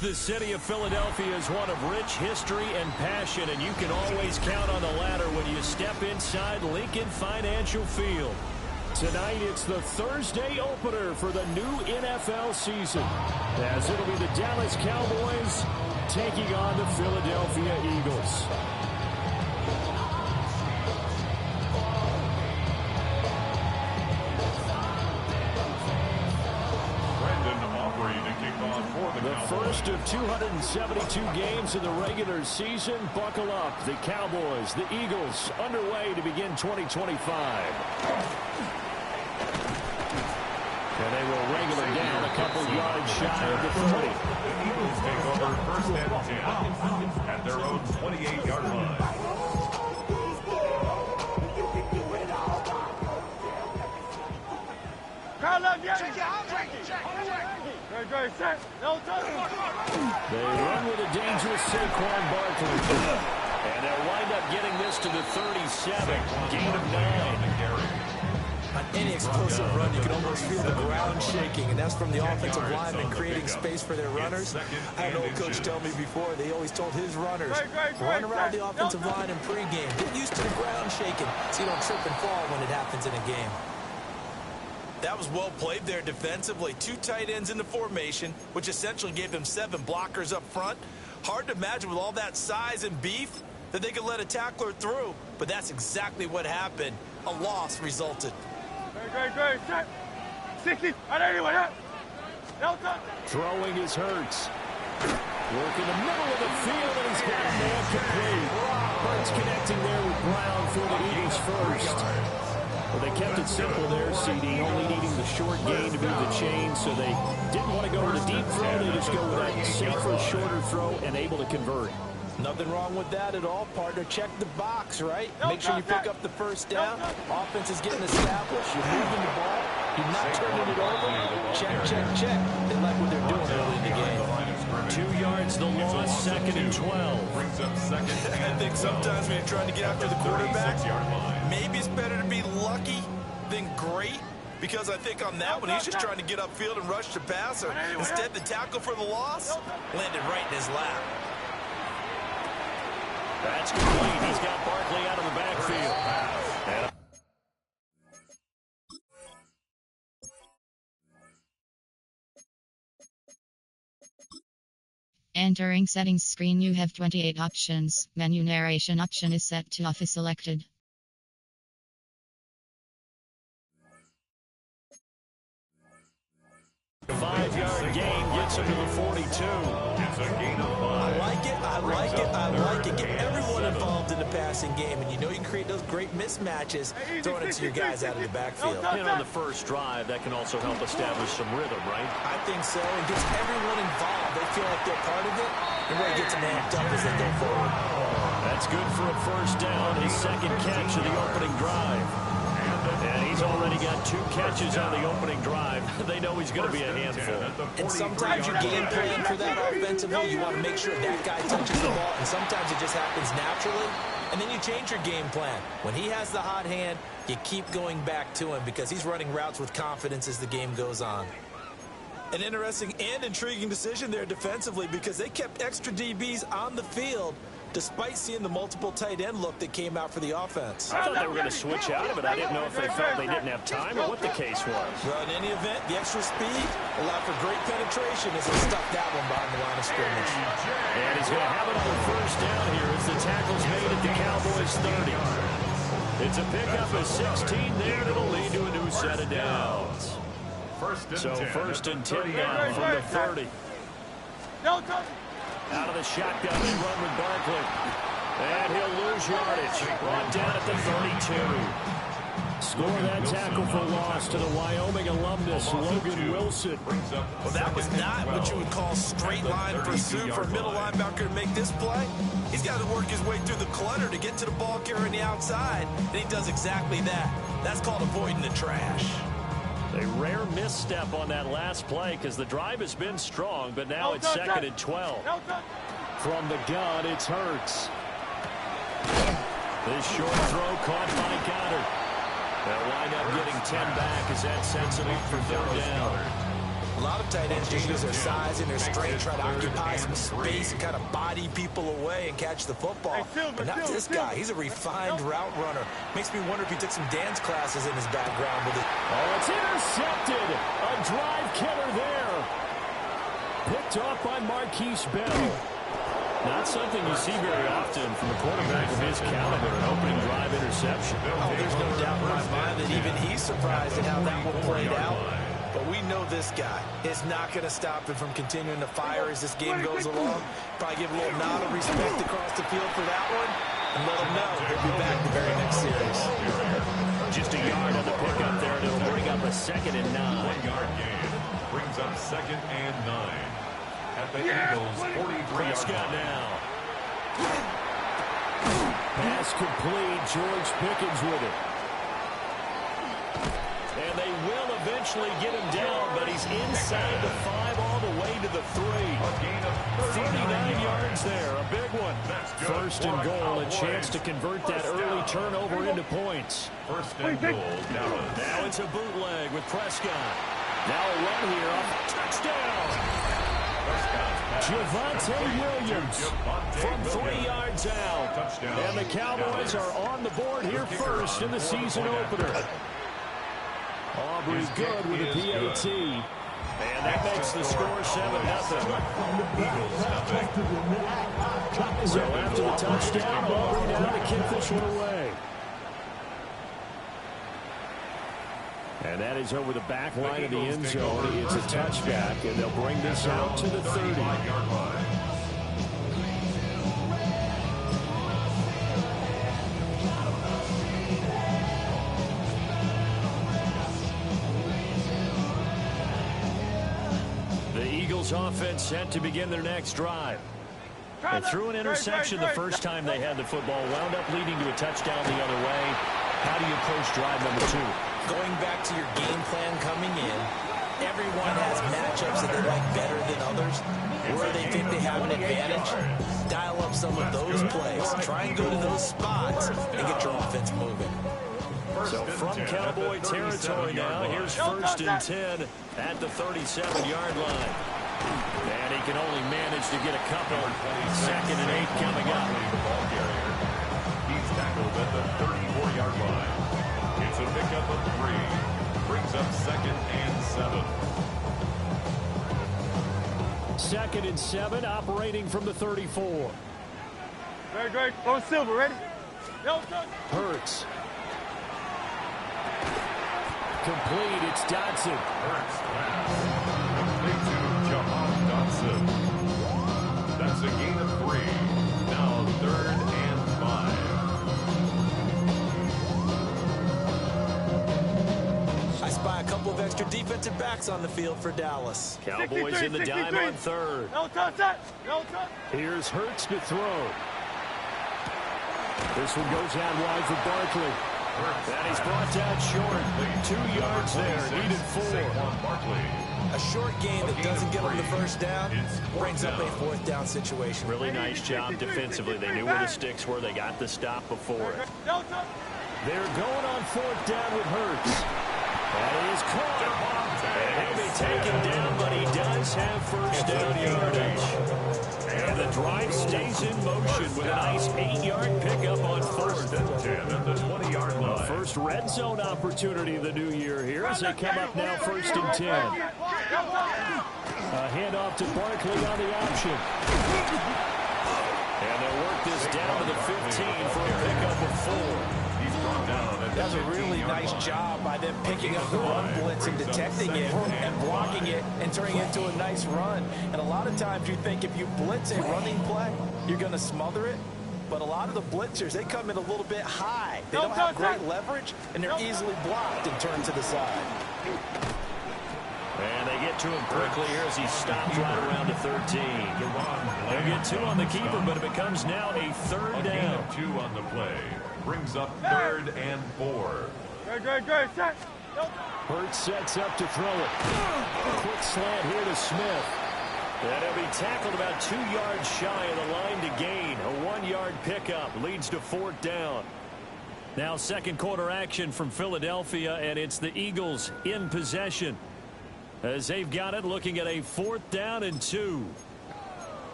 The city of Philadelphia is one of rich history and passion, and you can always count on the ladder when you step inside Lincoln Financial Field. Tonight, it's the Thursday opener for the new NFL season, as it'll be the Dallas Cowboys taking on the Philadelphia Eagles. The first of 272 games in the regular season. Buckle up. The Cowboys, the Eagles, underway to begin 2025. And they will wrangle it down a couple yards shy of the 30. The Eagles take over first and 10 at their own 28-yard line. They run with a dangerous Saquon Barkley. And they'll wind up getting this to the 37. Gain of 9. On any explosive run, you can almost feel the ground shaking, and that's from the offensive linemen creating space for their runners. I had an old coach tell me before, they always told his runners, run around the offensive line in pregame. Get used to the ground shaking so you don't trip and fall when it happens in a game. That was well played there defensively. 2 tight ends in the formation, which essentially gave them 7 blockers up front. Hard to imagine with all that size and beef that they could let a tackler through, but that's exactly what happened. A loss resulted. Throwing is Hurts. Work in the middle of the field, and he's got a man complete. Hurts connecting there with Brown for the Eagles first. Well, they kept it simple there, CD, only needing the short gain to move the chain, so they didn't want to go with a deep throw. They just go with that safer, shorter throw and able to convert. Nothing wrong with that at all, partner. Check the box, right? Make sure you pick up the first down. Offense is getting established. You're moving the ball. You're not turning it over. Check, check, check. They like what they're doing early in the game. 2 yards the loss, 2nd and 12. I think sometimes when you're trying to get after the quarterback, maybe it's better to be lucky than great, because I think on that one, he's just trying to get upfield and rush the passer. Instead, the tackle for the loss landed right in his lap. That's complete. He's got Barkley out of the backfield. Entering settings screen, you have 28 options. Menu narration option is set to off is selected. A 5-yard gain gets him to the 42. It's a gain of 5. I like it, I like it, I like it. Get everyone involved in the passing game, and you know you can create those great mismatches throwing it to your guys out of the backfield. And on the first drive, that can also help establish some rhythm, right? I think so. It gets everyone involved. They feel like they're part of it, and really gets them amped up as they go forward. That's good for a first down, his second catch of the opening drive. And he's already got 2 catches on the opening drive. They know he's going to be a handful. And sometimes you game plan for that offensively. You want to make sure that guy touches the ball, and sometimes it just happens naturally. And then you change your game plan. When he has the hot hand, you keep going back to him because he's running routes with confidence as the game goes on. An interesting and intriguing decision there defensively, because they kept extra DBs on the field despite seeing the multiple tight end look that came out for the offense. I thought they were going to switch out of it. I didn't know if they felt they didn't have time or what the case was. Well, in any event, the extra speed allowed for great penetration as they stuck that one behind the line of scrimmage. And he's going to have another first down here as the tackle's made at the Cowboys 30. It's a pickup of 16 there that'll lead to a new set of downs. First and 10 now from the 30. Out of the shotgun, they run with Barkley. And he'll lose yardage. Brought down at the 32. Score that tackle for loss to the Wyoming alumnus, Logan Wilson. Well, that was not what you would call straight line pursuit for a middle linebacker to make this play. He's got to work his way through the clutter to get to the ball carrier on the outside. And he does exactly that. That's called avoiding the trash. A rare misstep on that last play because the drive has been strong, but now it's 2nd and 12. From the gun, it's Hurts. This short throw caught by Goddard. They'll wind up getting 10 back as that sets him up for 3rd down. A lot of tight ends just use their size and their strength, try to occupy some space and kind of body people away and catch the football. But not this guy. He's a refined route runner. Makes me wonder if he took some dance classes in his background with it. Oh, it's intercepted. A drive killer there. Picked off by Marquise Bell. Not something you see very often from a quarterback of his caliber, an opening drive interception. Oh, there's no doubt in my mind that even he's surprised at how that one played out. But we know this guy is not going to stop him from continuing to fire as this game goes along. Probably give a little nod of respect across the field for that one, and let him know he'll be back the very next series. Just a yard on the pickup there, and it'll bring up a 2nd and 9. 1-yard gain brings up 2nd and 9 at the Eagles' 43-yard line. Now. Pass complete. George Pickens with it. And they will eventually get him down, but he's inside the 5 all the way to the 3. 39 yards there, a big one. 1st and goal, a chance to convert that early turnover into points. 1st and goal, Dallas. Now it's a bootleg with Prescott. Now a run here up. Touchdown. Javonte Williams from 3 yards out. And the Cowboys are on the board here first in the season opener. Aubrey good with a PAT. And that makes the score 7-0. So after the touchdown, Aubrey now to kick this one away. And that is over the back line of the end zone. It's a touchback, and they'll bring this out to the 30-yard line. Offense set to begin their next drive. They threw an interception the first time they had the football, wound up leading to a touchdown the other way. How do you approach drive number 2? Going back to your game plan coming in, everyone has matchups that they like better than others. Where they think they have an advantage, dial up some of those plays. Try and go to those spots and get your offense moving. So from Cowboy territory now, here's 1st and 10 at the 37-yard line. And he can only manage to get a couple. 2nd and 8 coming up. He's tackled at the 34-yard line. It's a pickup of 3. Brings up 2nd and 7. 2nd and 7, operating from the 34. Great. On Silver, ready? Hurts. Complete, it's Dotson. Dotson. That's a gain of 3. Now 3rd and 5. I spy a couple of extra defensive backs on the field for Dallas. Cowboys in the dime on 3rd. No touch. Here's Hurts to throw. This one goes out wide for Barkley. And he's brought down short. 2 yards there, needed 4. A short gain that doesn't get them the first down brings up a 4th down situation. Really nice job defensively. They knew where the sticks were. They got the stop before it. They're going on 4th down with Hurts. That is caught. And he'll be taken down, but he does have 1st down yardage. And the drive stays in motion with a nice 8-yard pickup on 4th and 10 at the 20-yard line. First red zone opportunity of the new year here as they come up now 1st and 10. A handoff to Barkley on the option. And they'll work this down to the 15 for a pickup of 4. That's a really nice job by them picking up the run blitz and detecting it and blocking it and turning it into a nice run. And a lot of times you think if you blitz a running play, you're going to smother it. But a lot of the blitzers, they come in a little bit high. They don't have great leverage, and they're easily blocked and turned to the side. And they get to him quickly here as he stops right around the 13. They'll get 2 on the keeper, but it becomes now a 3rd down. 2 on the play. Brings up 3rd and 4. Great. Hurts sets up to throw it. Quick slant here to Smith. And he'll be tackled about 2 yards shy of the line to gain. A 1-yard pickup leads to 4th down. Now 2nd quarter action from Philadelphia, and it's the Eagles in possession. as they've got it, looking at a 4th down and 2.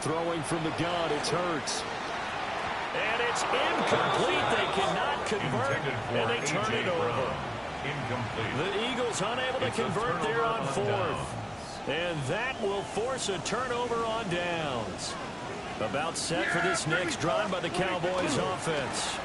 Throwing from the gun, it's Hurts. And it's incomplete. They cannot convert, and they turn it over. Incomplete. The Eagles unable to convert there on 4th. And that will force a turnover on downs. About set for this next drive by the Cowboys offense.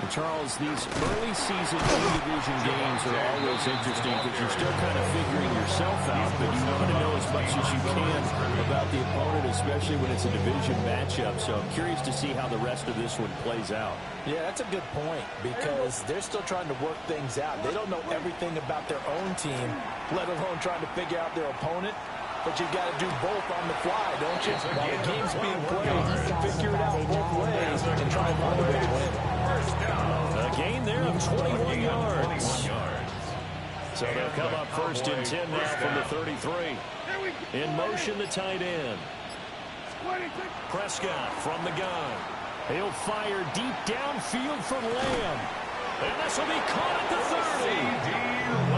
And Charles, these early season division games are always interesting because you're still kind of figuring yourself out, but you want to know as much as you can about the opponent, especially when it's a division matchup. So I'm curious to see how the rest of this one plays out. Yeah, that's a good point because they're still trying to work things out. They don't know everything about their own team, let alone trying to figure out their opponent. But you've got to do both on the fly, don't you? While the game's being played, figure it out both ways and try and find a way to win. A gain there of 21 yards. So they'll come up 1st and 10 now from the 33. In motion, the tight end. Prescott from the gun. He'll fire deep downfield for Lamb. And this will be caught at the 30.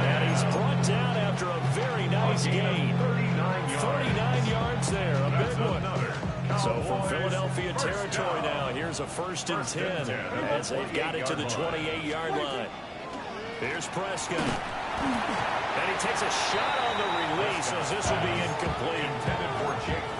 And he's brought down after a very nice gain. 39 yards there, a big one. So from Philadelphia territory now, here's a 1st and 10 as they've got it to the 28-yard line. Here's Prescott. And he takes a shot on the release as this will be incomplete.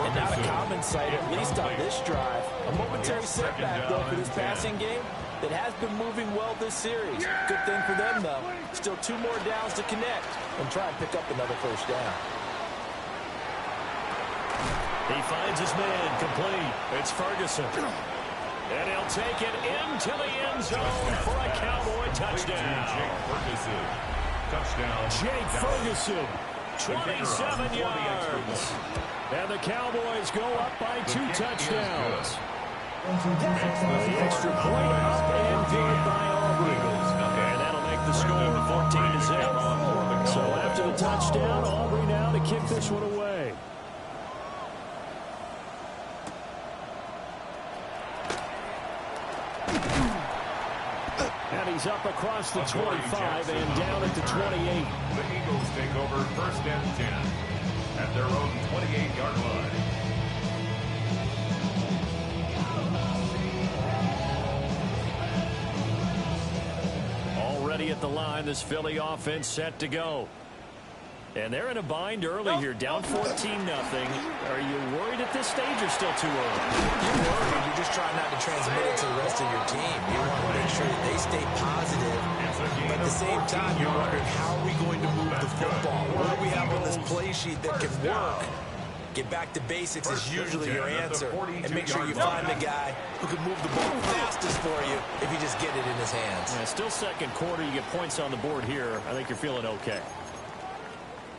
And not a common sight, at least on this drive. A momentary setback, though, for this passing game that has been moving well this series. Good thing for them, though. Still 2 more downs to connect and try and pick up another 1st down. He finds his man complete. It's Ferguson. And he'll take it into the end zone for a Cowboy touchdown. Jake Ferguson, 27 yards. And the Cowboys go up by 2 touchdowns. The extra point up and good by Aubrey. And that'll make the score 14-0. So after the touchdown, Aubrey now to kick this one away. And he's up across the 25 and down at the 28. The Eagles take over 1st and 10 at their own 28-yard line. Already at the line, this Philly offense set to go. And they're in a bind early here, down 14-0. Are you worried at this stage or still too early? You're worried. You're just trying not to transmit it to the rest of your team. You want to make sure that they stay positive. But at the same time, you're wondering, how are we going to move the football? What do we have on this play sheet that can work? Get back to basics is usually your answer. And make sure you find the guy who can move the ball fastest for you if you just get it in his hands. Yeah, still 2nd quarter. You get points on the board here. I think you're feeling okay.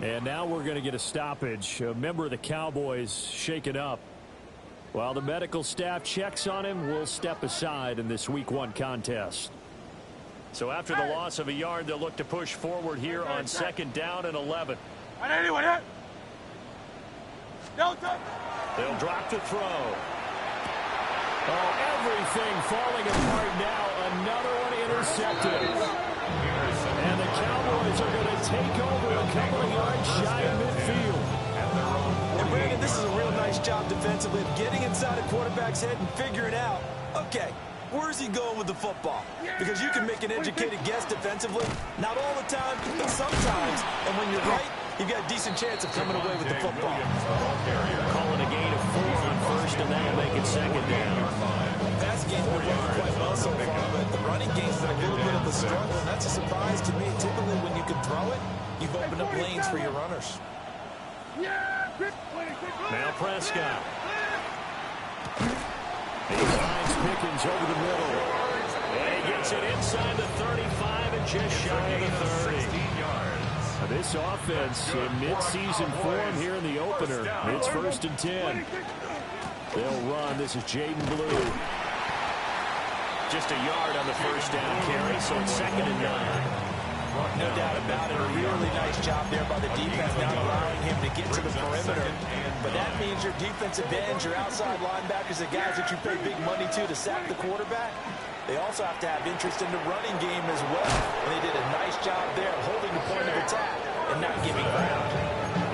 And now we're going to get a stoppage. A member of the Cowboys shaken up. While the medical staff checks on him, we'll step aside in this Week 1 contest. So after the loss of a yard, they'll look to push forward here on 2nd down and 11. They'll drop to throw. Oh, everything falling apart now. Another one intercepted. And the Cowboys are going to take over a couple of yards shy of midfield. And Brandon, this is a real nice job defensively of getting inside a quarterback's head and figuring out, okay, where's he going with the football? Because you can make an educated guess defensively, not all the time, but sometimes. And when you're right, you've got a decent chance of coming away with the football. Calling a gain of 4 on 1st, and that'll make it 2nd down. Pass game's been working quite well so far, but the running game's been a little bit of a struggle, and that's a surprise to me. Typically, when you can throw it, you've opened up lanes for your runners. Now Prescott. He finds Pickens over the middle. And he gets it inside the 35 and just shy of the 30. This offense in mid-season form here in the opener. It's 1st and 10. They'll run. This is Jaden Blue. Just a yard on the 1st down carry, so it's 2nd and 9. No doubt about it. A really nice job there by the defense, not allowing him to get to the perimeter. But that means your defensive ends, your outside linebackers, the guys that you pay big money to sack the quarterback, they also have to have interest in the running game as well. And they did a nice job there holding the point of attack and not giving ground.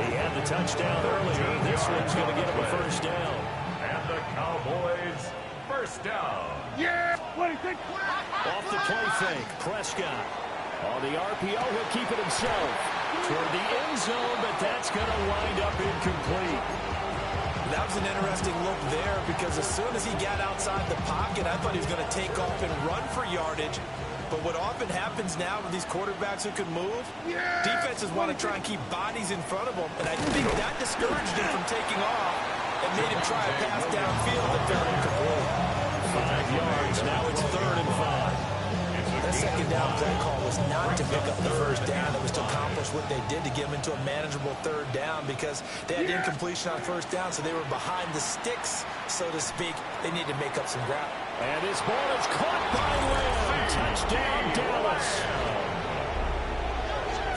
He had the touchdown earlier. This one's going to get him a first down. And the Cowboys, first down. Yeah! Off the play fake, Prescott. On the RPO, he'll keep it himself. Toward the end zone, but that's going to wind up incomplete. That was an interesting look there because as soon as he got outside the pocket, I thought he was going to take off and run for yardage. But what often happens now with these quarterbacks who can move, defenses want to try and keep bodies in front of them. And I think that discouraged him from taking off and made him try a pass downfield that fell incomplete. 5 yards, now it's 3rd and 5. That second down play call was not to pick up the first down. It was to accomplish what they did to get them into a manageable 3rd down because they had incompletion on first down, so they were behind the sticks, so to speak. They needed to make up some ground. And this ball is caught by Lamb. Touchdown, Dallas.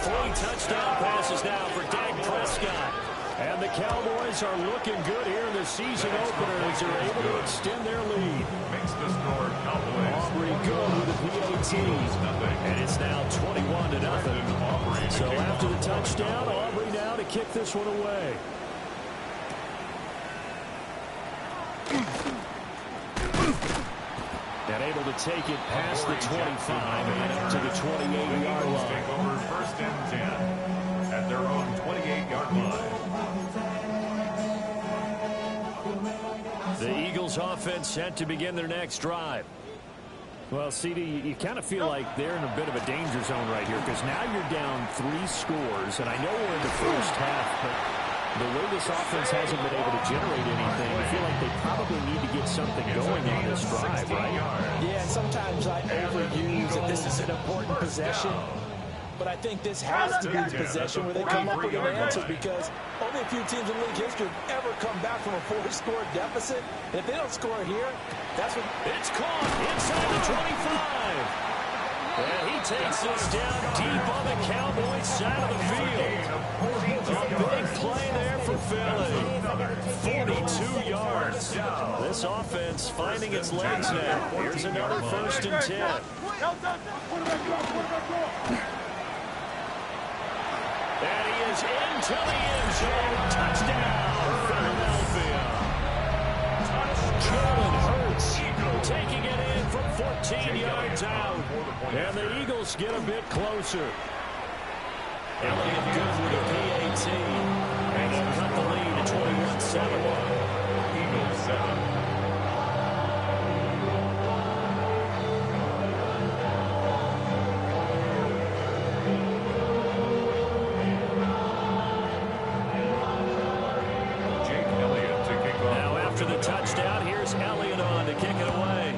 3 touchdown passes now for Dak Prescott. And the Cowboys are looking good here in the season opener as they're able to extend their lead. Makes the score Cowboys. Aubrey good with the PAT. And it's now 21-0. So after the touchdown, Aubrey now to kick this one away. And able to take it past the 25 and up to the 28-yard line. Take over 1st and 10 at their own 28-yard line. The Eagles offense set to begin their next drive. Well, CD, you kind of feel like they're in a bit of a danger zone right here because now you're down 3 scores, and I know we're in the first half, but the way this offense hasn't been able to generate anything, I feel like they probably need to get something going on this drive, right? Yeah, and sometimes I overuse that this is an important possession. But I think this has to be the possession where they come up with an answer because only a few teams in league history have ever come back from a 4-score deficit. And if they don't score here, that's what... It's caught inside the 25. And he takes this down deep on the Cowboys side of the field. A big play there for Philly. 42 yards. This offense finding its legs now. Here's another 1st and 10. And he is into the end zone. Touchdown, Philadelphia. Jalen Hurts taking it in from 14 yards out. And the Eagles get a bit closer. Elliott good with a PAT. And they'll cut the lead to 21-7. Eagles 7. The touchdown. Here's Elliott on to kick it away.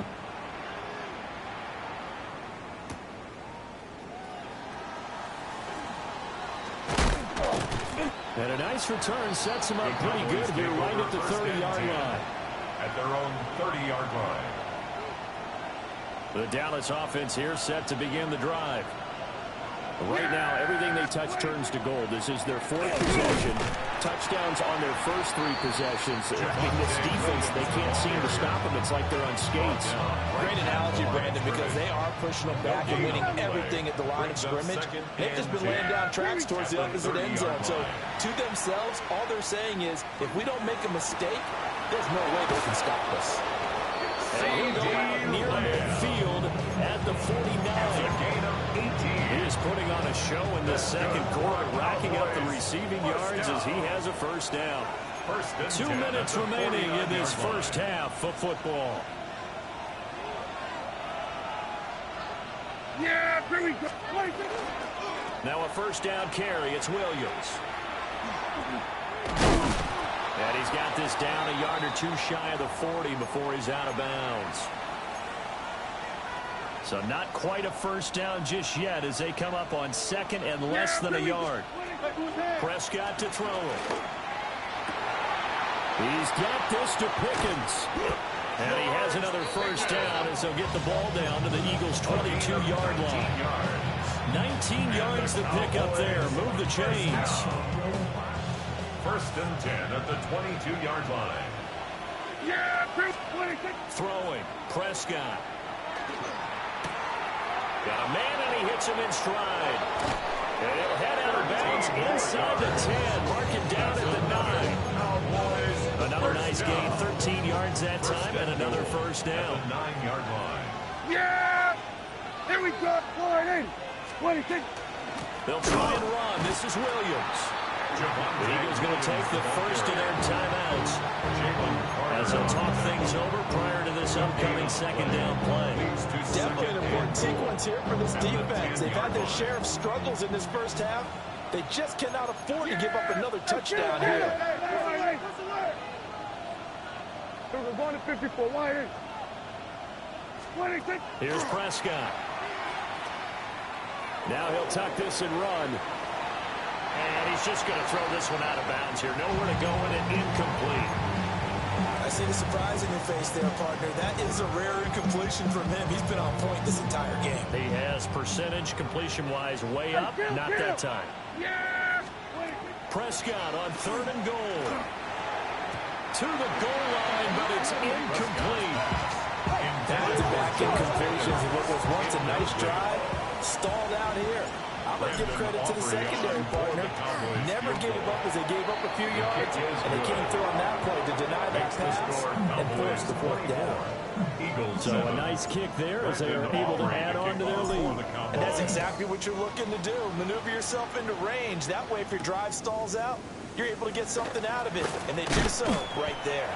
And a nice return sets him up pretty good here right at the 30-yard line. At their own 30-yard line. The Dallas offense here set to begin the drive. Right now, everything they touch turns to gold. This is their 4th possession. Touchdowns on their first 3 possessions. I mean, this defense, they can't seem to stop them. It's like they're on skates. Great analogy, Brandon, because they are pushing them back and winning everything at the line of scrimmage. They've just been laying down tracks towards the opposite end zone. So, to themselves, all they're saying is, if we don't make a mistake, there's no way they can stop us. And he'll go out near midfield at the 49. He is putting on a show in the second quarter, racking up the receiving yards as he has a first down. 2 minutes remaining in this first half of football. Yeah, here we go. Now a first down carry. It's Williams. And he's got this down a yard or 2 shy of the 40 before he's out of bounds. So not quite a first down just yet as they come up on 2nd and less than a yard. Prescott to throw it. He's got this to Pickens. And he has another first down as they'll get the ball down to the Eagles' 22-yard line. 19 yards to pick up there. Move the chains. First and 10 at the 22-yard line. Throwing. Prescott. Got a man, and he hits him in stride. And he'll head out of bounds inside the 10. Mark it down at the 9. Another nice gain. 13 yards that time, and another first down. 9-yard line. Yeah! Here we go. 26. They'll try and run. This is Williams. The Eagles going to take the first of their timeouts as they'll talk things over prior to this upcoming second down play. Definitely an important sequence here for this defense. They've had their share of struggles in this first half. They just cannot afford to give up another touchdown here. We're going to 54. Wide in. 26. Here's Prescott. Now he'll tuck this and run. And he's just going to throw this one out of bounds here. Nowhere to go with it. Incomplete. I see the surprise in your face there, partner. That is a rare incompletion from him. He's been on point this entire game. He has percentage completion-wise way up. Not that time. Prescott on 3rd and goal. To the goal line, but it's incomplete. Back-to-back incompletions of what was once a nice drive. Stalled out here. I'm going to give credit to the secondary partner. Never gave up as they gave up a few yards, and they came through on that play to deny that pass and force the 4th down. So a nice kick there as they are able to add on to their lead. And that's exactly what you're looking to do. Maneuver yourself into range. That way, if your drive stalls out, you're able to get something out of it. And they do so right there.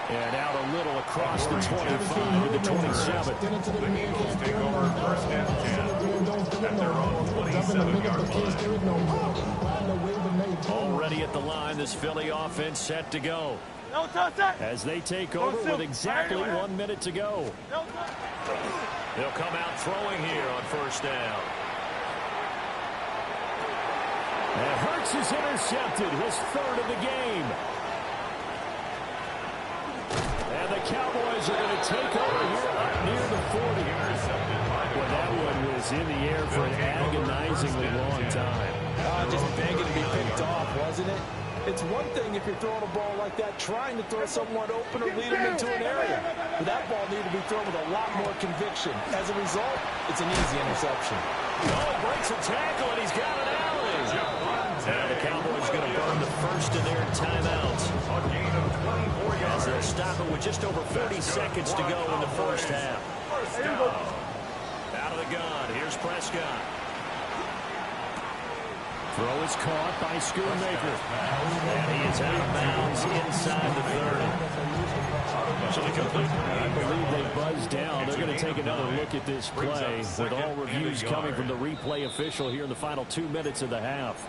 And out a little across the 25 to the 27. The Eagles take over first and 10 at their own 27-yard line. Already at the line, this Philly offense set to go. No touch that. As they take over with exactly 1 minute to go. They'll come out throwing here on first down. And Hurts is intercepted, his 3rd of the game. And the Cowboys are going to take over here up near the 40. Well, that one was in the air for an agonizingly long time. Just begging to be picked off, wasn't it? It's one thing if you're throwing a ball like that, trying to throw someone open or lead them into an area. But that ball needed to be thrown with a lot more conviction. As a result, it's an easy interception. Oh, breaks a tackle, and he's got an alley. Now the Cowboys going to burn the first of their timeouts. A gain of 24 yards. As they'll stop it with just over 30 seconds to go in the first half. First down. Out of the gun, here's Prescott. Throw is caught by Schoonmaker. And he is out of bounds inside the 30. I believe they buzzed down. They're going to take another look at this play with all reviews coming from the replay official here in the final 2 minutes of the half.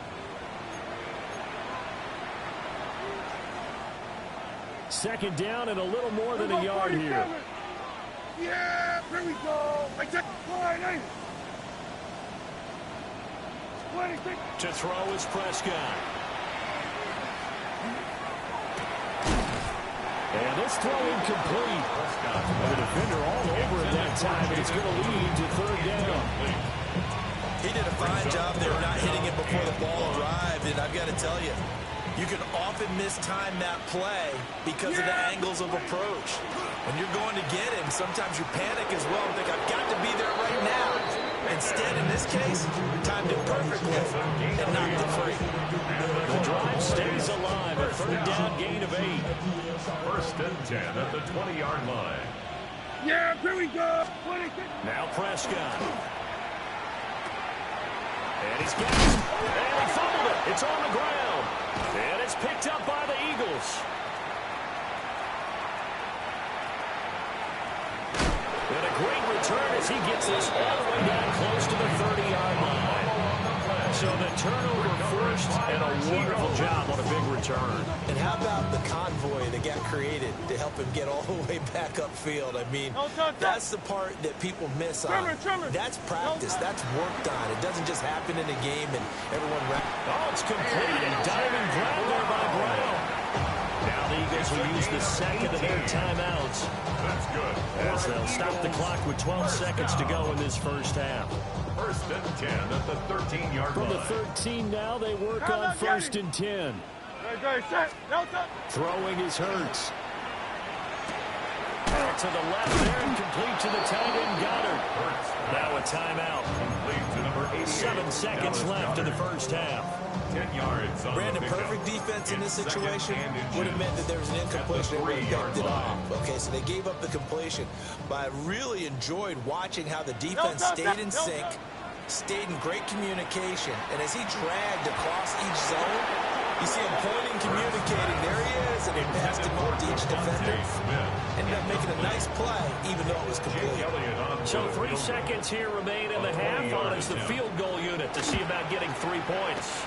Second down and a little more than a yard here. Yeah, here we go. I take line 8. 26. To throw is Prescott. And this throw incomplete. The defender all over at that time, and it's going to lead to 3rd down. He did a fine job there not hitting it before the ball arrived, and I've got to tell you, you can often mistime that play because of the angles of approach. When you're going to get him, sometimes you panic as well and think, I've got to be there right now. Instead, in this case, timed it perfectly and knocked it free. The drive stays alive. A 3rd down gain of 8. First and 10 at the 20-yard line. Yeah, here we go. 26. Now Prescott. And he's got it. And he fumbled it. It's on the ground. And it's picked up by the Eagles. And a great return as he gets this all the way down close to the 30-yard line. So the turnover forced and a wonderful job on a big return. And how about the convoy that got created to help him get all the way back upfield? I mean, that's the part that people miss on. That's practice. That's worked on. It doesn't just happen in a game and everyone... Oh, it's complete and diving ground there by Brown. Now the Eagles will use the second of their timeouts. That's good. As they'll stop the clock with 12 seconds to go in this first half. First and 10 at the 13-yard line. From the 13 now, they work on first and 10. Throwing is Hurts. To the left there and complete to the tight end Goddard. Now a timeout. Complete to number 88. 7 seconds left in the first half. 10 yards on Brandon, the pickup. perfect defense in this Second situation and would have meant that there was an incompletion. It would have 3-yard picked it line. off. Okay, so they gave up the completion. But I really enjoyed watching how the defense stayed in sync, stayed in great communication, and as he dragged across each zone, you see him pointing, communicating. There he is, and he passed him off to each defender. Ended up making a nice play, even though it was complete. So 3 seconds here remain in the half on as the field goal unit to see about getting 3 points.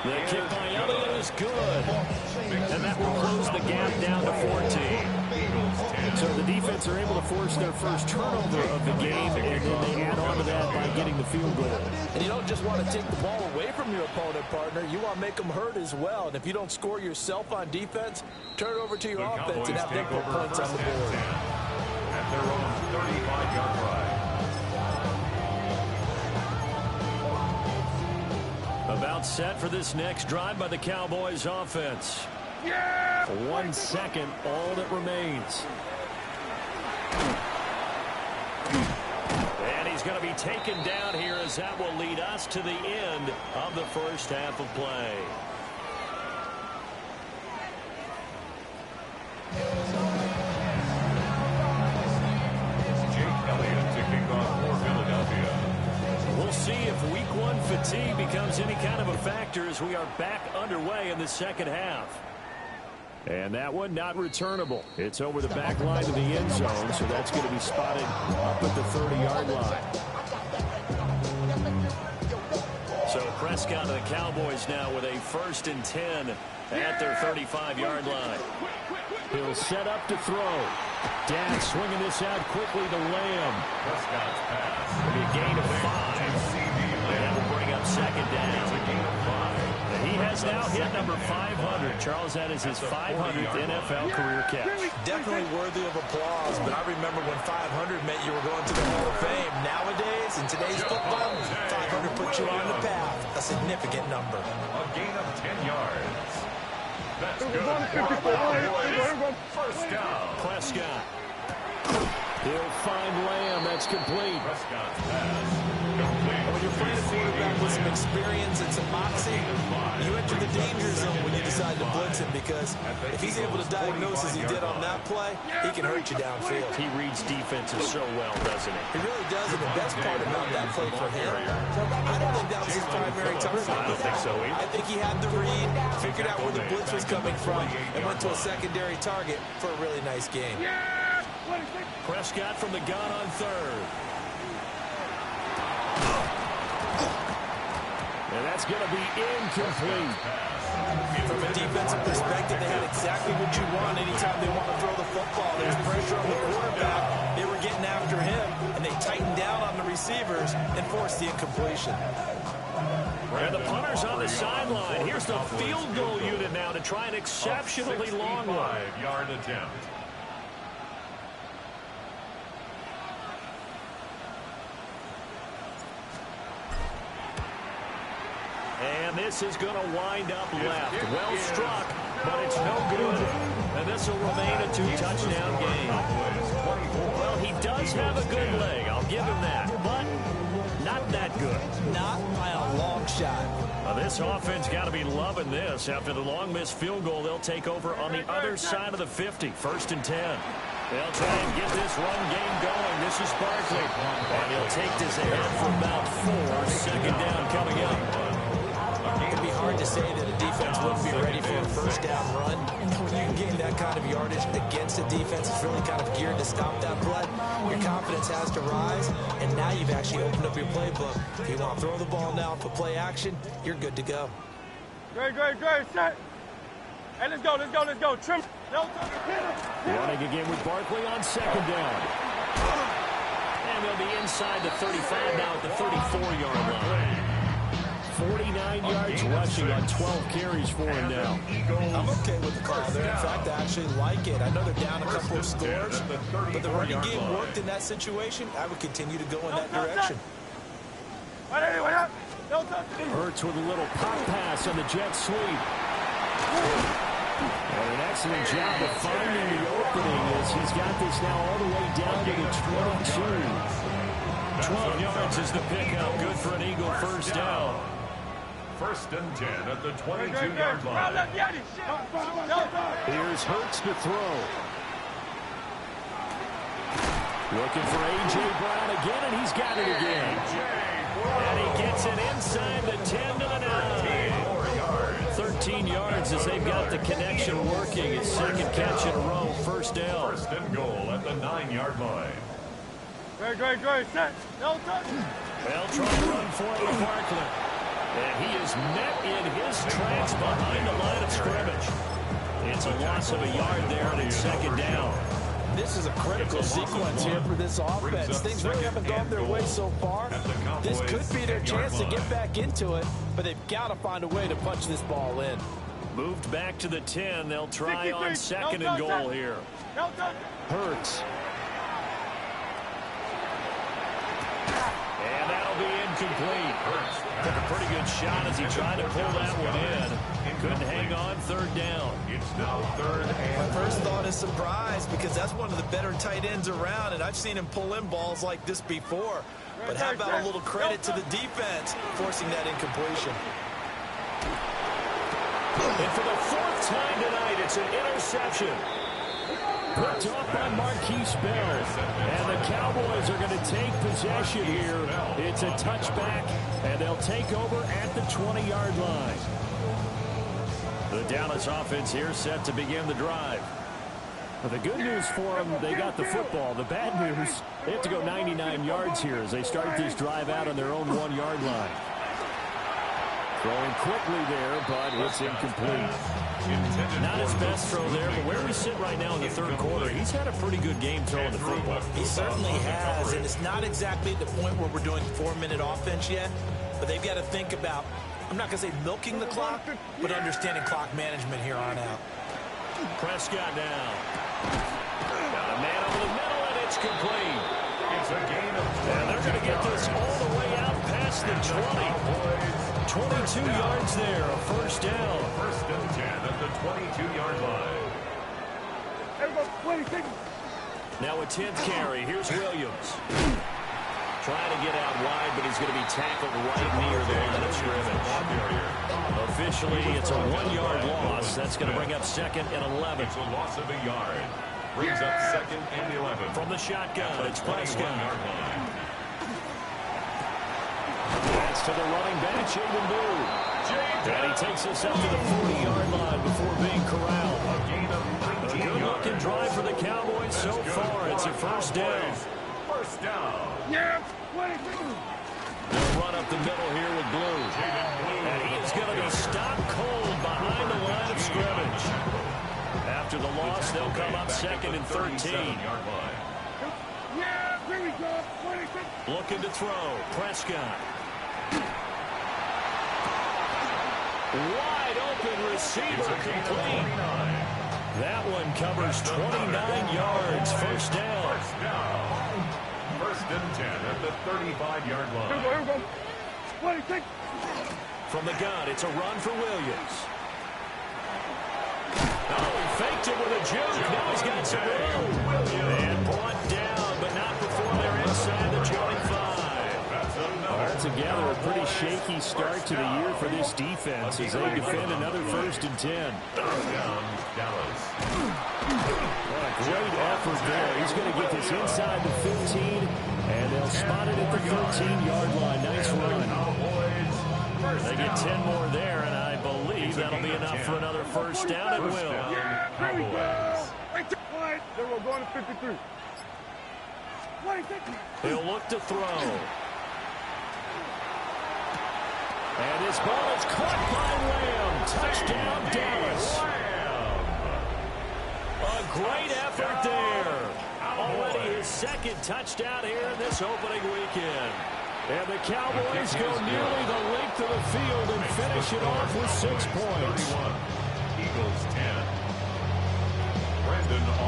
The kick by Elliott is good. And that will close the gap down to 14. So the defense are able to force their first turnover of the game, and then they add on to that by getting the field goal. And you don't just want to take the ball away from your opponent, partner. You want to make them hurt as well. And if you don't score yourself on defense, turn it over to your offense and have them put points on the board. At their own 35-yard line. About set for this next drive by the Cowboys offense. 1 second, all that remains. And he's going to be taken down here as that will lead us to the end of the first half of play. Jake Elliott to kick off for Philadelphia. We'll see if week 1 fatigue becomes any kind of a factor as we are back underway in the second half. And that one not returnable. It's over the back line of the end zone, so that's going to be spotted up at the 30-yard line. So Prescott of the Cowboys now with a first and 10 at their 35-yard line. He'll set up to throw. Dad swinging this out quickly to Lamb. Prescott's pass. It'll be a gain of 5. And that will bring up second down. He has now hit number 500. Charles, that is his 500th NFL career catch. Definitely worthy of applause, but I remember when 500 meant you were going to the Hall of Fame. Nowadays, in today's football, 500 puts you on the path. A significant number. A gain of 10 yards. That's good. First down. Prescott. He'll find Lamb. That's complete. Prescott's pass. Complete. When you're playing a quarterback with some experience and some moxie, you enter the danger zone when you decide to blitz him, because if he's able to diagnose as he did on that play, he can hurt you downfield. He reads defenses so well, doesn't he? He really does, and the best part about that play for him, I don't think that was his primary target. I don't think so either. I think he had the read, figured out where the blitz was coming from, and went to a secondary target for a really nice game. Prescott from the gun on third. And that's going to be incomplete. From a defensive perspective, they had exactly what you want anytime they want to throw the football. There's pressure on the quarterback. They were getting after him, and they tightened down on the receivers and forced the incompletion. And the punter's on the sideline. Here's the field goal unit now to try an exceptionally long one. 65-yard attempt. And this is going to wind up left. Well struck, but it's no good. And this will remain a 2-touchdown game. Well, he does have a good leg. I'll give him that. But not that good. Not by a long shot. Now, this offense got to be loving this. After the long missed field goal, they'll take over on the other side of the 50. First and 10. They'll try and get this run game going. This is Barkley. And he'll take this ahead for about 4. Second down coming up. It would be hard to say that a defense wouldn't be ready for a first down run. When you can gain that kind of yardage against a defense that's really kind of geared to stop that play, your confidence has to rise, and now you've actually opened up your playbook. If you want to throw the ball now for play action, you're good to go. Great, set. Hey, let's go. Trim. Running again with Barkley on second down. And they'll be inside the 35 now at the 34-yard line. 49 yards rushing on 12 carries for him now. I'm okay with the call there. In fact, I actually like it. I know they're down a couple of scores, but the running game worked in that situation. I would continue to go in that direction. Hurts with a little pop pass on the jet sweep. And an excellent job of finding the opening as he's got this now all the way down to the 22. 12 yards is the pickup. Good for an Eagle first down. First and 10 at the 22-yard line. Here's Hurts to throw. Looking for A.J. Brown again, and he's got it again. And he gets it inside the 10 to the 9. 13 yards as they've got the connection working. His second catch in a row, first down. First and goal at the 9-yard line. Great, set. No touch. Well, trying to run for it with Barkley. And he is met in his tracks behind the line of scrimmage. It's a loss of a yard there, and it's second down. This is a critical sequence here for this offense. Things really haven't gone their way so far. This could be their chance to get back into it, but they've got to find a way to punch this ball in. Moved back to the 10. They'll try on second and goal here. Hurts. And that'll be incomplete. Took a pretty good shot as he tried to pull that one in. Couldn't hang on, third down. It's now third and My first thought is surprise because that's one of the better tight ends around, and I've seen him pull in balls like this before. But how about a little credit to the defense forcing that incompletion? And for the fourth time tonight, it's an interception. Picked off by Marquise Bell. And the Cowboys are going to take possession here. It's a touchback, and they'll take over at the 20-yard line. The Dallas offense here set to begin the drive. Well, the good news for them, they got the football. The bad news, they have to go 99 yards here as they start this drive out on their own 1-yard line. Throwing quickly there, but it's incomplete. Not his best throw there, but where we sit right now in the third quarter, he's had a pretty good game throwing the football. He certainly has, and it's not exactly at the point where we're doing 4-minute offense yet, but they've got to think about, I'm not going to say milking the clock, but understanding clock management here on out. Prescott now. Got a man over the middle, and it's complete. it's a gain of 12. And they're going to get this all the way out past the 20. 22 yards there, a first down. First and 10 at the 22-yard line. Now a 10th carry. Here's Williams. Trying to get out wide, but he's going to be tackled right near the line of scrimmage. Officially, it's a 1-yard loss. That's going to bring up second and 11. It's a loss of a yard. Brings up second and 11. From the shotgun, it's Prescott. That's to the running back, Jaden Blue. And he takes us up to the 40-yard line before being corralled. A gain of 19 yards. Good-looking drive for the Cowboys so far. It's a first down. First down. They'll run up the middle here with Blue. And he is going to be stopped cold behind the line of scrimmage. After the loss, they'll come up second and 13. Looking to throw. Prescott. Wide open receiver complete. That one covers 29 yards. First down. First and 10 at the 35-yard line. From the gun, it's a run for Williams. Oh, he faked it with a juke. Now he's got some room. And brought down, but not before they're inside the 25. Altogether, a pretty shaky start to the year for this defense as they defend another first and 10. What a great effort there. He's going to get this inside the 15, and they'll spot it at the 13-yard line. Nice run. They get 10 more there, and I believe that'll be enough for another first down. It will. We're going to 53. He'll look to throw. And this ball is caught by Lamb. Touchdown, Dallas. A great effort there. Already his second touchdown here in this opening weekend. And the Cowboys go nearly the length of the field and finish it off with 6 points. Eagles 10.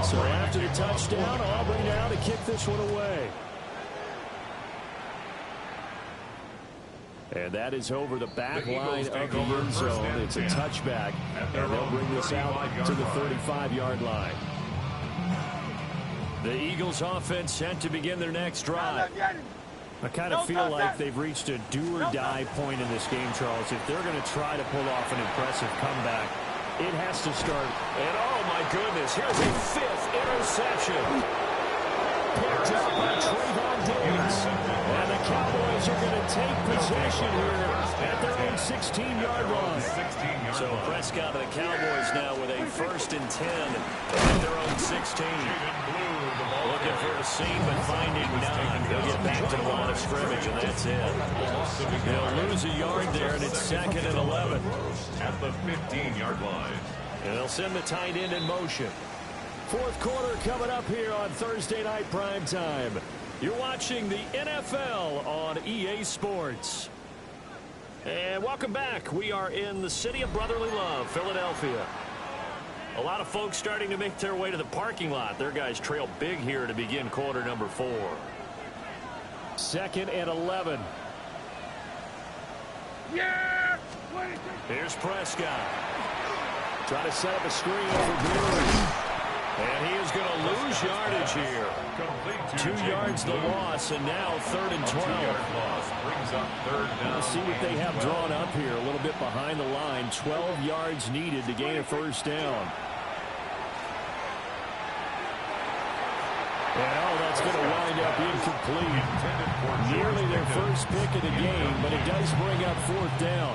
So after the touchdown, Aubrey now to kick this one away. And that is over the back line of the end zone. It's a touchback, and they'll bring this out to the 35-yard line. The Eagles offense set to begin their next drive. I kind of feel like they've reached a do-or-die point in this game, Charles. If they're going to try to pull off an impressive comeback, it has to start. And oh my goodness, here's a 5th interception. Picked up by Trayvon Diggs. And the Cowboys are going to take possession here at their own 16-yard line. So Prescott and the Cowboys now with a 1st and 10 at their own 16. Looking for a seam, but finding none. They'll get back to the line of scrimmage, and that's it. They'll lose a yard there, and it's 2nd and 11. At the 15-yard line. And they'll send the tight end in motion. 4th quarter coming up here on Thursday Night Prime Time. You're watching the NFL on EA Sports. And welcome back. We are in the city of brotherly love, Philadelphia. A lot of folks starting to make their way to the parking lot. Their guys trail big here to begin quarter number 4. 2nd and 11. Yeah! Here's Prescott. Trying to set up a screen for Brewer. And he is going to lose yardage here. 2 yards the loss, and now 3rd and 12. Let's see what they have drawn up here. A little bit behind the line. 12 yards needed to gain a 1st down. And oh, that's going to wind up incomplete. Nearly their first pick of the game, but it does bring up 4th down.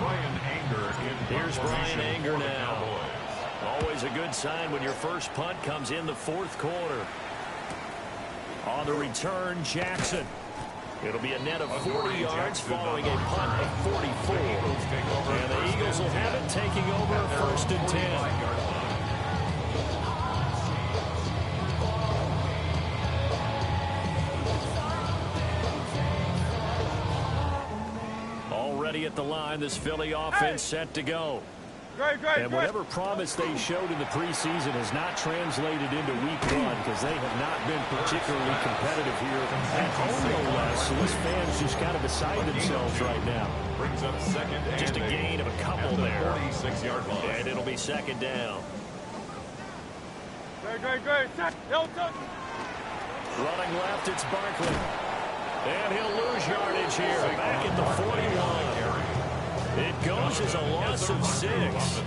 Here's Brian Anger now. Always a good sign when your first punt comes in the 4th quarter. On the return, Jackson. It'll be a net of 40 yards following a punt of 44. And the Eagles will have it taking over 1st and 10. Already at the line, this Philly offense set to go. And whatever promise they showed in the preseason has not translated into week 1 because they have not been particularly competitive here at home, no less. So this fans just kind of beside themselves right now. Brings up 2nd just a gain of a couple there. 46-yard line. And it'll be 2nd down. Great. Running left, it's Barkley. And he'll lose yardage here. Back at the 41. It goes as a loss of 6.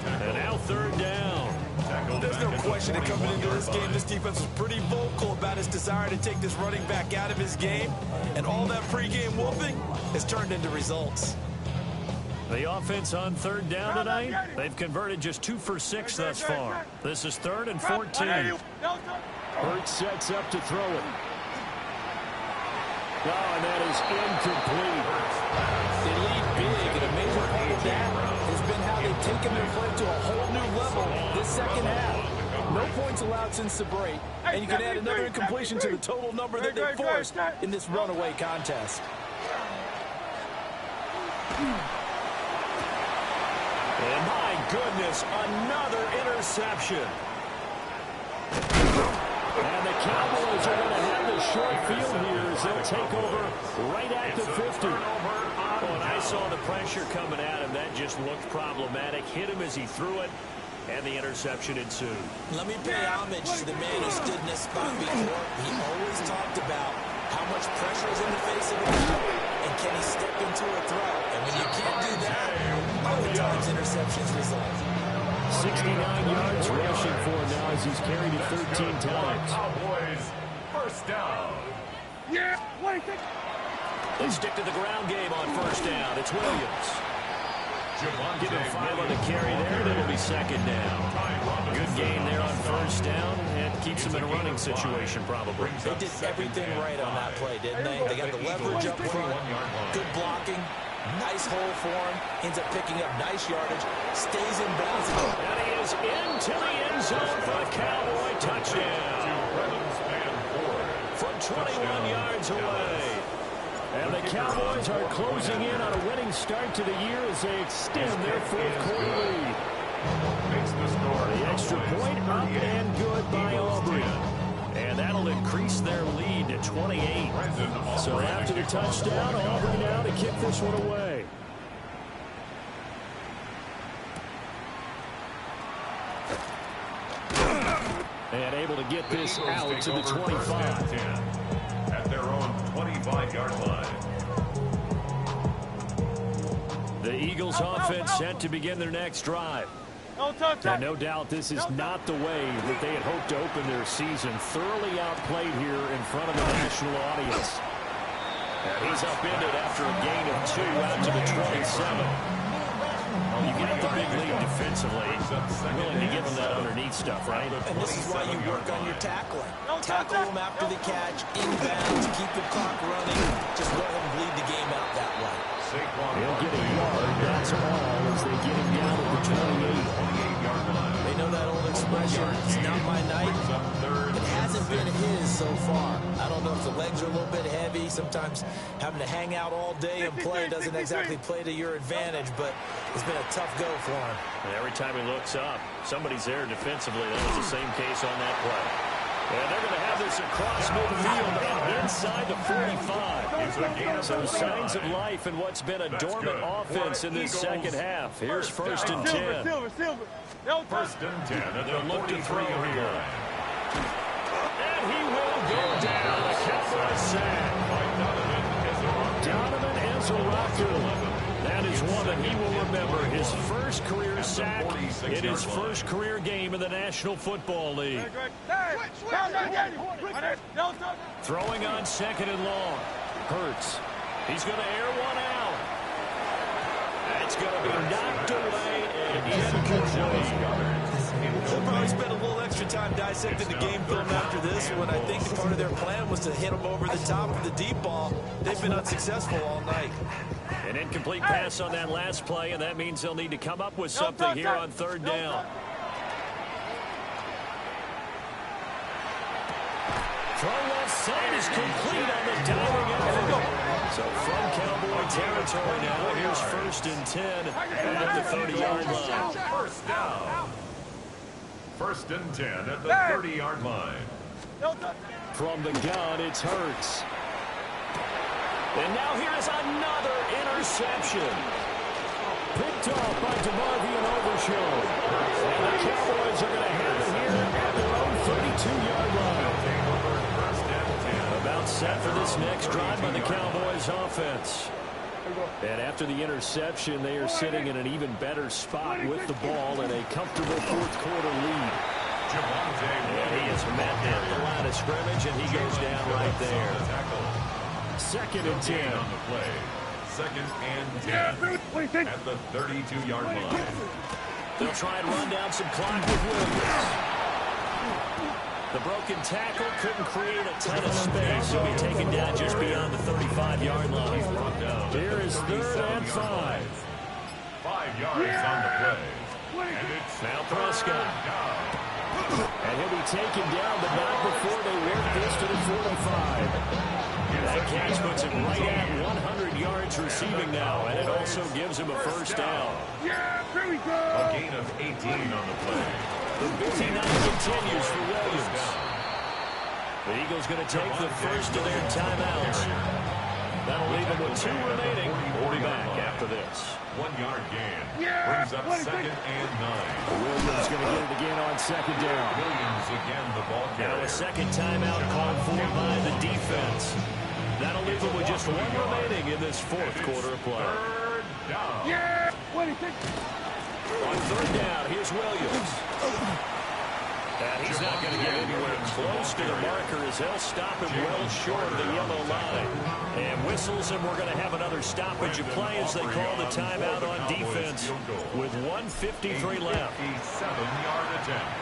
And now 3rd down. There's no question that coming into this game, this defense was pretty vocal about his desire to take this running back out of his game. And all that pregame wolfing has turned into results. The offense on 3rd down tonight, they've converted just 2 for 6 thus far. This is 3rd and 14. Hurts sets up to throw it. Oh, and that is incomplete. They lead big, and a major part of that has been how they've taken their play to a whole new level this 2nd half. No points allowed since the break, and you can add another incompletion to the total number that they forced in this runaway contest. And my goodness, another interception. And the Cowboys are going to have the short field here as they'll take over right at the 50. Oh, and I saw the pressure coming at him. That just looked problematic. Hit him as he threw it, and the interception ensued. Let me pay homage to the man who stood in this spot before. He always talked about how much pressure is in the face of a guy, and can he step into a throw? And when you can't do that, other times interceptions result. 69 yards rushing for him now as he's carried it 13 times. Cowboys, 1st down. Yeah! They stick to the ground game on 1st down. It's Williams. Give him 5 on the carry there, and it'll be 2nd down. Good gain there on 1st down, and keeps him in a running situation probably. They did everything right on that play, didn't they? They got the leverage up front, good blocking, nice hole for him, ends up picking up nice yardage, stays in bounds. And he is into the end zone for a Cowboy touchdown. From 21 yards away. And the the Cowboys are closing in on a winning start to the year as they extend their fourth quarter lead. The extra point up and good by Aubrey. And that'll increase their lead to 28. So after the touchdown, Aubrey now to kick this one away. And able to get this out to the 25. At their own 25-yard line. The Eagles offense set to begin their next drive. And no doubt this is not the way that they had hoped to open their season. Thoroughly outplayed here in front of the national audience. And he's upended after a gain of 2 out to the 27. You get the big lead defensively. Willing to give them that underneath stuff, right? And this is why you work on your tackling. Tackle them after the catch, inbounds, keep the clock running. Just let them bleed the game out that way. They'll get a yard. That's all as they get him down at the 28-yard line. They know that old expression, it's not my night. It hasn't been his so far. I don't know if the legs are a little bit heavy. Sometimes having to hang out all day and play doesn't exactly play to your advantage, but it's been a tough go for him. And every time he looks up, somebody's there defensively. That was the same case on that play. And they're going to have this across midfield and inside the 45. So signs of life in what's been a dormant offense in this second half. Here's first and 10. First and 10 at the Look to throw 43-yard here. line. And he will go down. A Cowboys sack. Donovan Ezra. That is one that he will remember. His first career sack in his first career game in the National Football League. Throwing on second and long. Hurts. He's going to air one out. It's going to be knocked away and incomplete. They'll probably spend a little extra time dissecting the game film after this one. I think part of their plan was to hit them over the top of the deep ball. They've been unsuccessful all night. An incomplete pass on that last play, and that means they'll need to come up with something here on third down. Throw left side is complete on the diving effort. So from Cowboy territory now, here's first and 10 at the 30-yard line. First down. First and 10 at the 30-yard line. From the gun, it's Hurts. And now here is another interception. Picked off by DeMarvion Overshown. And the Cowboys are going to have it here at their own 32-yard line. About set for this next drive by the Cowboys offense. And after the interception, they are sitting in an even better spot with the ball in a comfortable fourth quarter lead. And he is met at the line of scrimmage, and he goes down right there. Second and 10 on the play. Second and 10 at the 32-yard line. They'll try and run down some clock with Williams. The broken tackle couldn't create a ton of space. He'll be taken down just beyond the 35-yard line. Here is third and 5. 5 yards on the play. And it's Now Prescott. And he'll be taken down, but not before they work this to the 45. That catch puts him right at 100 yards receiving now, and it also gives him a first down. a gain of 18 on the play. The busy night continues for Williams. The Eagles going to take the first of their timeouts. That'll leave them with 2 remaining. We'll be back after this. 1 yard gain. Brings up second and 9. Williams going to get it again on second down. Williams again the ball Now carrier. a second timeout called for by the defense. That'll leave them with just 1 remaining in this fourth quarter of play. Third down. On third down, here's Williams. And he's not going to get anywhere close to the marker as they'll stop him well short of the yellow line. And whistles, and we're going to have another stoppage of play as they call the timeout on defense with 1:53 left. 57-yard attempt.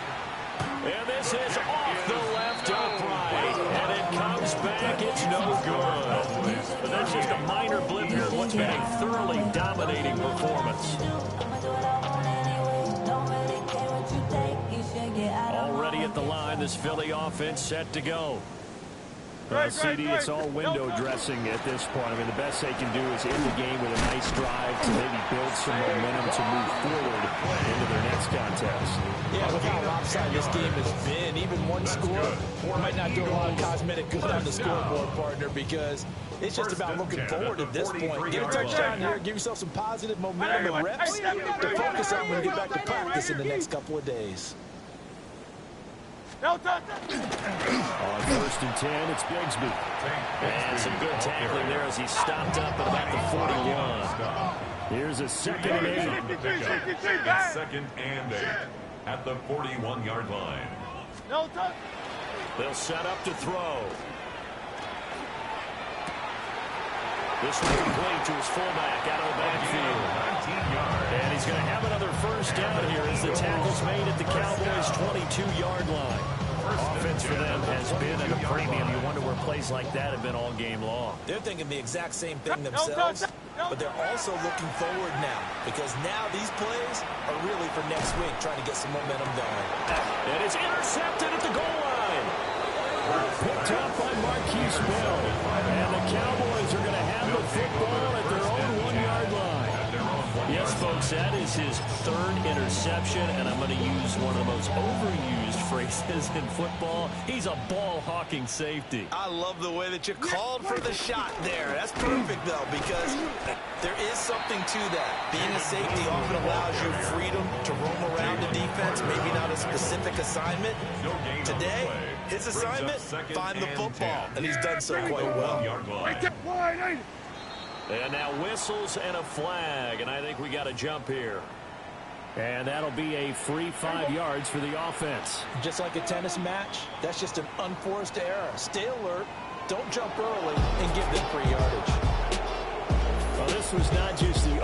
And this is off the left upright, and it comes back. It's no good. But that's just a minor blip here in what's been a thoroughly dominating performance. Already at the line, this Philly offense set to go. CD, it's all window dressing at this point. I mean, the best they can do is end the game with a nice drive to maybe build some momentum to move forward into their next contest. Yeah, with how lopsided this game has been, even one score might not do a lot of cosmetic good on the scoreboard, partner, because it's just about looking forward at this point. Get a touchdown here, give yourself some positive momentum and reps to focus on when you get back to practice in the next couple of days. On 1st and 10, it's Bigsby. And some good tackling there as he stopped up at about the 41. Here's a 2nd and 8. It's 2nd and 8 at the 41-yard line. They'll set up to throw. This one complete to his fullback out of the backfield. And he's going to have another 1st down here as the tackle's made at the Cowboys' 22-yard line. Offense for them has been at a premium. You wonder where plays like that have been all game long. They're thinking the exact same thing themselves, but they're also looking forward now, because now these plays are really for next week, trying to get some momentum going. And it's intercepted at the goal line. Picked up by Marquise Bell. And the Cowboys are going to have the football at their own 1-yard line. Yes, folks, that is his 3rd interception, and I'm going to use one of the most overused phrases in football. He's a ball-hawking safety. I love the way that you called for the shot there. That's perfect, though, because there is something to that. Being a safety often allows you freedom to roam around the defense, maybe not a specific assignment. Today, his assignment, find the football, and he's done so quite well. And now whistles and a flag, and I think we got a jump here. And that'll be a free 5 yards for the offense. Just like a tennis match, that's just an unforced error. Stay alert, don't jump early, and give them free yardage. Well, this was not just the